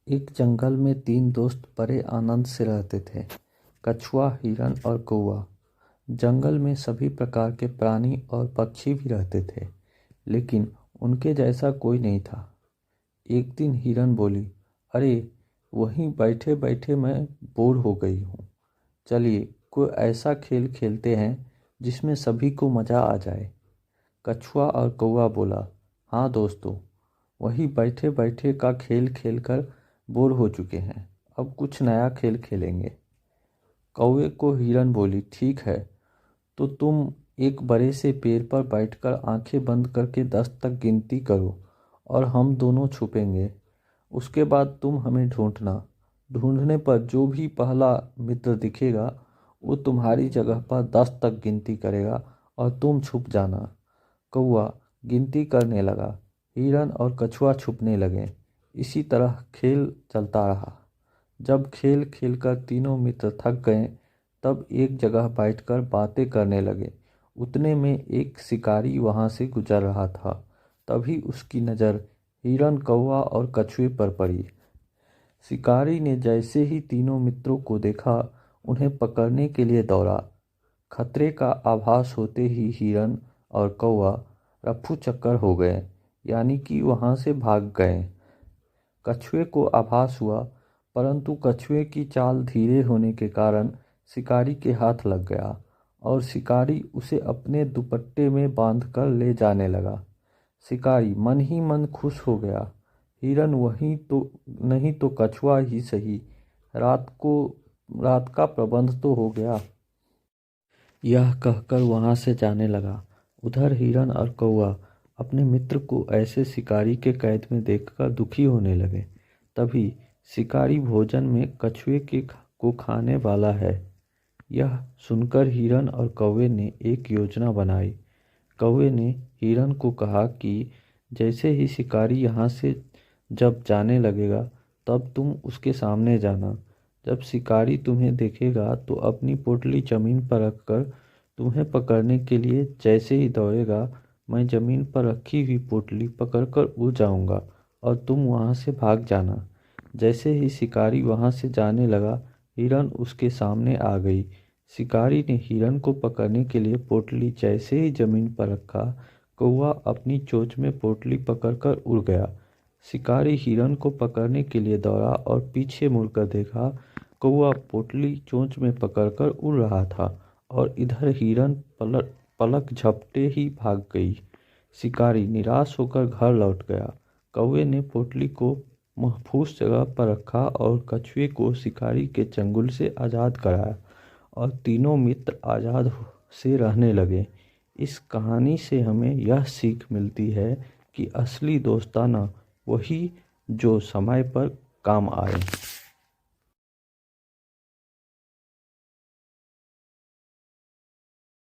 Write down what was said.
एक जंगल में तीन दोस्त बड़े आनंद से रहते थे। कछुआ, हिरन और कौवा। जंगल में सभी प्रकार के प्राणी और पक्षी भी रहते थे, लेकिन उनके जैसा कोई नहीं था। एक दिन हिरन बोली, अरे, वहीं बैठे बैठे मैं बोर हो गई हूँ। चलिए कोई ऐसा खेल खेलते हैं जिसमें सभी को मज़ा आ जाए। कछुआ और कौवा बोला, हाँ दोस्तों, वही बैठे बैठे का खेल खेलकर बोर हो चुके हैं। अब कुछ नया खेल खेलेंगे। कौवे को हिरन बोली, ठीक है, तो तुम एक बड़े से पेड़ पर बैठकर आंखें बंद करके 10 तक गिनती करो और हम दोनों छुपेंगे। उसके बाद तुम हमें ढूंढना। ढूंढने पर जो भी पहला मित्र दिखेगा वो तुम्हारी जगह पर 10 तक गिनती करेगा और तुम छुप जाना। कौवा गिनती करने लगा, हिरन और कछुआ छुपने लगे। इसी तरह खेल चलता रहा। जब खेल खेलकर तीनों मित्र थक गए, तब एक जगह बैठकर बातें करने लगे। उतने में एक शिकारी वहां से गुजर रहा था। तभी उसकी नज़र हिरन, कौवा और कछुए पर पड़ी। शिकारी ने जैसे ही तीनों मित्रों को देखा, उन्हें पकड़ने के लिए दौड़ा। खतरे का आभास होते ही हिरन और कौवा रफू चक्कर हो गए, यानी कि वहां से भाग गए। कछुए को आभास हुआ, परंतु कछुए की चाल धीरे होने के कारण शिकारी के हाथ लग गया और शिकारी उसे अपने दुपट्टे में बांधकर ले जाने लगा। शिकारी मन ही मन खुश हो गया। हिरन वहीं तो नहीं तो कछुआ ही सही, रात का प्रबंध तो हो गया। यह कहकर वहां से जाने लगा। उधर हिरन और कौवा अपने मित्र को ऐसे शिकारी के कैद में देखकर दुखी होने लगे। तभी शिकारी भोजन में कछुए को खाने वाला है। यह सुनकर हिरन और कौवे ने एक योजना बनाई। कौवे ने हिरन को कहा कि जैसे ही शिकारी यहाँ से जब जाने लगेगा, तब तुम उसके सामने जाना। जब शिकारी तुम्हें देखेगा तो अपनी पोटली जमीन पर रखकर तुम्हें पकड़ने के लिए जैसे ही दौड़ेगा, मैं जमीन पर रखी हुई पोटली पकड़कर उड़ जाऊंगा और तुम वहां से भाग जाना। जैसे ही शिकारी वहां से जाने लगा, हिरन उसके सामने आ गई। शिकारी ने हिरन को पकड़ने के लिए पोटली जैसे ही जमीन पर रखा, कौवा अपनी चोंच में पोटली पकड़कर उड़ गया। शिकारी हिरन को पकड़ने के लिए दौड़ा और पीछे मुड़कर देखा, कौवा पोटली चोंच में पकड़कर उड़ रहा था और इधर हिरन पलक झपटे ही भाग गई। शिकारी निराश होकर घर लौट गया। कौवे ने पोटली को महफूज जगह पर रखा और कछुए को शिकारी के चंगुल से आज़ाद कराया और तीनों मित्र आज़ाद से रहने लगे। इस कहानी से हमें यह सीख मिलती है कि असली दोस्ताना वही जो समय पर काम आए।